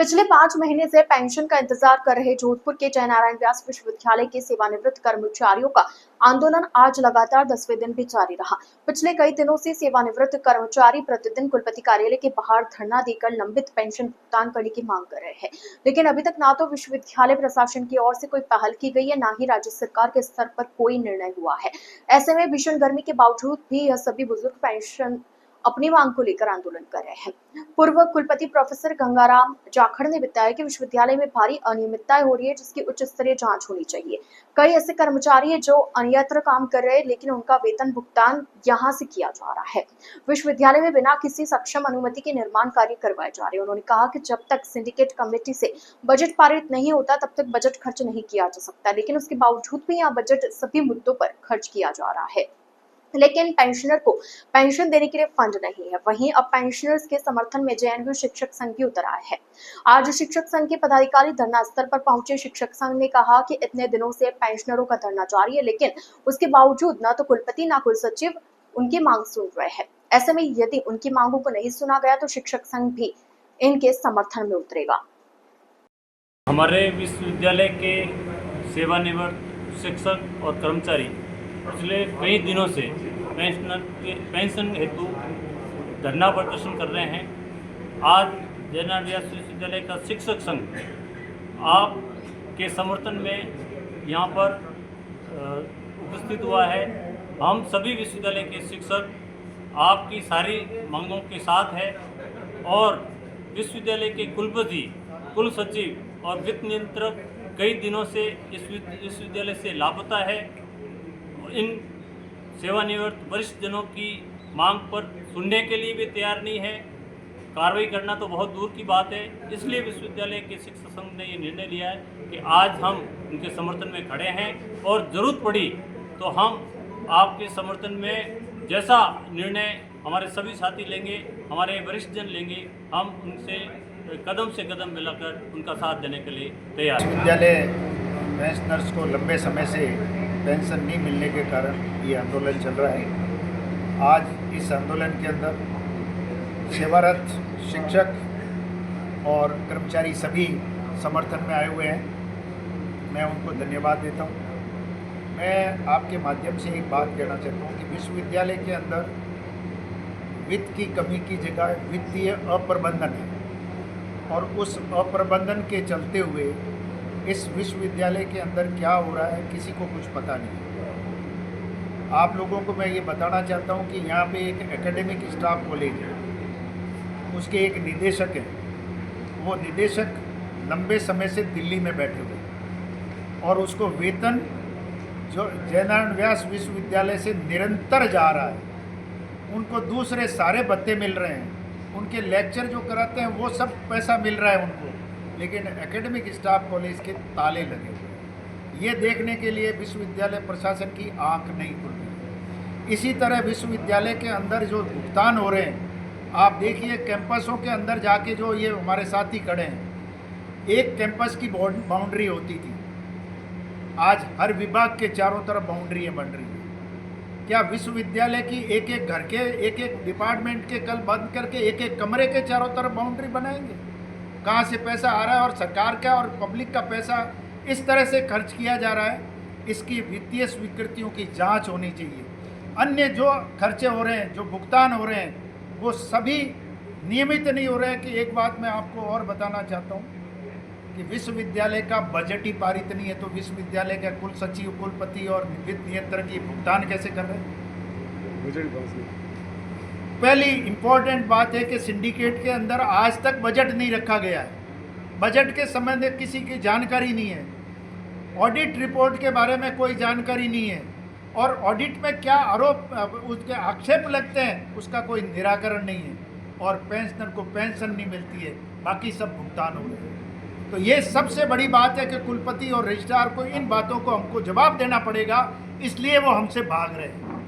पिछले 5 महीने से पेंशन का इंतजार कर रहे जोधपुर के जयनारायण व्यास विश्वविद्यालय के सेवानिवृत्त कर्मचारियों का आंदोलन आज लगातार 10वें दिन भी जारी रहा। पिछले कई दिनों से सेवानिवृत्त कर्मचारी प्रतिदिन कुलपति कार्यालय के बाहर धरना देकर लंबित पेंशन भुगतान करने की मांग कर रहे हैं, लेकिन अभी तक ना तो विश्वविद्यालय प्रशासन की ओर से कोई पहल की गई है, ना ही राज्य सरकार के स्तर पर कोई निर्णय हुआ है। ऐसे में भीषण गर्मी के बावजूद भी यह सभी बुजुर्ग पेंशन अपनी मांग को लेकर आंदोलन कर रहे हैं। पूर्व कुलपति प्रोफेसर गंगाराम जाखड़ ने बताया कि विश्वविद्यालय में भारी अनियमितताएं हो रही है, जिसकी उच्च स्तरीय जांच होनी चाहिए। कई ऐसे कर्मचारी हैं जो अन्यत्र काम कर रहे हैं, लेकिन उनका वेतन भुगतान यहां से किया जा रहा है। विश्वविद्यालय में बिना किसी सक्षम अनुमति के निर्माण कार्य करवाए जा रहे हैं। उन्होंने कहा कि जब तक सिंडिकेट कमेटी से बजट पारित नहीं होता, तब तक बजट खर्च नहीं किया जा सकता, लेकिन उसके बावजूद भी यहाँ बजट सभी मुद्दों पर खर्च किया जा रहा है, लेकिन पेंशनर को पेंशन देने के लिए फंड नहीं है। वहीं अब पेंशनर्स के समर्थन में जेएनयू शिक्षक संघ भी उतर आया है। आज शिक्षक संघ के पदाधिकारी धरना स्थल पर पहुंचे। शिक्षक संघ ने कहा कि इतने दिनों से पेंशनरों का धरना जारी है, लेकिन उसके बावजूद न तो कुलपति न कुल सचिव उनकी मांग सुन रहे हैं। ऐसे में यदि उनकी मांगों को नहीं सुना गया तो शिक्षक संघ भी इनके समर्थन में उतरेगा। हमारे विश्वविद्यालय के सेवानिवृत्त शिक्षक और कर्मचारी पिछले कई दिनों से पेंशन हेतु धरना प्रदर्शन कर रहे हैं। आज जयनारायण व्यास विश्वविद्यालय का शिक्षक संघ आपके समर्थन में यहाँ पर उपस्थित हुआ है। हम सभी विश्वविद्यालय के शिक्षक आपकी सारी मांगों के साथ है और विश्वविद्यालय के कुलपति, कुल सचिव और वित्त नियंत्रक कई दिनों से इस विश्वविद्यालय से लापता है। इन सेवानिवृत्त वरिष्ठ जनों की मांग पर सुनने के लिए भी तैयार नहीं है। कार्रवाई करना तो बहुत दूर की बात है। इसलिए विश्वविद्यालय के शिक्षक संघ ने ये निर्णय लिया है कि आज हम उनके समर्थन में खड़े हैं और ज़रूरत पड़ी तो हम आपके समर्थन में जैसा निर्णय हमारे सभी साथी लेंगे, हमारे वरिष्ठ जन लेंगे, हम उनसे कदम से कदम मिलाकर उनका साथ देने के लिए तैयार हैं। विश्वविद्यालय पेंशनर्स को लंबे समय से पेंशन नहीं मिलने के कारण ये आंदोलन चल रहा है। आज इस आंदोलन के अंदर सेवारत शिक्षक और कर्मचारी सभी समर्थन में आए हुए हैं। मैं उनको धन्यवाद देता हूँ। मैं आपके माध्यम से एक बात कहना चाहता हूँ कि विश्वविद्यालय के अंदर वित्त की कमी की जगह वित्तीय अप्रबंधन है और उस अप्रबंधन के चलते हुए इस विश्वविद्यालय के अंदर क्या हो रहा है किसी को कुछ पता नहीं। आप लोगों को मैं ये बताना चाहता हूँ कि यहाँ पे एक एकेडमिक स्टाफ कॉलेज है, उसके एक निदेशक हैं। वो निदेशक लंबे समय से दिल्ली में बैठे हुए और उसको वेतन जो जयनारायण व्यास विश्वविद्यालय से निरंतर जा रहा है, उनको दूसरे सारे भत्ते मिल रहे हैं, उनके लेक्चर जो कराते हैं वो सब पैसा मिल रहा है उनको, लेकिन एकेडमिक स्टाफ कॉलेज के ताले लगे हुए हैं। ये देखने के लिए विश्वविद्यालय प्रशासन की आंख नहीं खुल रही। इसी तरह विश्वविद्यालय के अंदर जो भुगतान हो रहे हैं, आप देखिए कैंपसों के अंदर जाके जो ये हमारे साथी खड़े हैं, एक कैंपस की बाउंड्री होती थी, आज हर विभाग के चारों तरफ बाउंड्रियाँ बन रही हैं। क्या विश्वविद्यालय की एक एक घर के एक एक डिपार्टमेंट के कल बंद करके एक एक कमरे के चारों तरफ बाउंड्री बनाएंगे? कहाँ से पैसा आ रहा है और सरकार का और पब्लिक का पैसा इस तरह से खर्च किया जा रहा है, इसकी वित्तीय स्वीकृतियों की जांच होनी चाहिए। अन्य जो खर्चे हो रहे हैं, जो भुगतान हो रहे हैं, वो सभी नियमित नहीं हो रहे हैं। कि एक बात मैं आपको और बताना चाहता हूँ कि विश्वविद्यालय का बजट ही पारित नहीं है, तो विश्वविद्यालय का कुल सचिव, कुलपति और वित्त नियंत्रक ये भुगतान कैसे कर रहे हैं? पहली इम्पोर्टेंट बात है कि सिंडिकेट के अंदर आज तक बजट नहीं रखा गया है। बजट के संबंध में किसी की जानकारी नहीं है। ऑडिट रिपोर्ट के बारे में कोई जानकारी नहीं है और ऑडिट में क्या आरोप, उसके आक्षेप लगते हैं, उसका कोई निराकरण नहीं है और पेंशनर को पेंशन नहीं मिलती है, बाकी सब भुगतान हो रहे हैं। तो ये सबसे बड़ी बात है कि कुलपति और रजिस्ट्रार को इन बातों को हमको जवाब देना पड़ेगा, इसलिए वो हमसे भाग रहे हैं।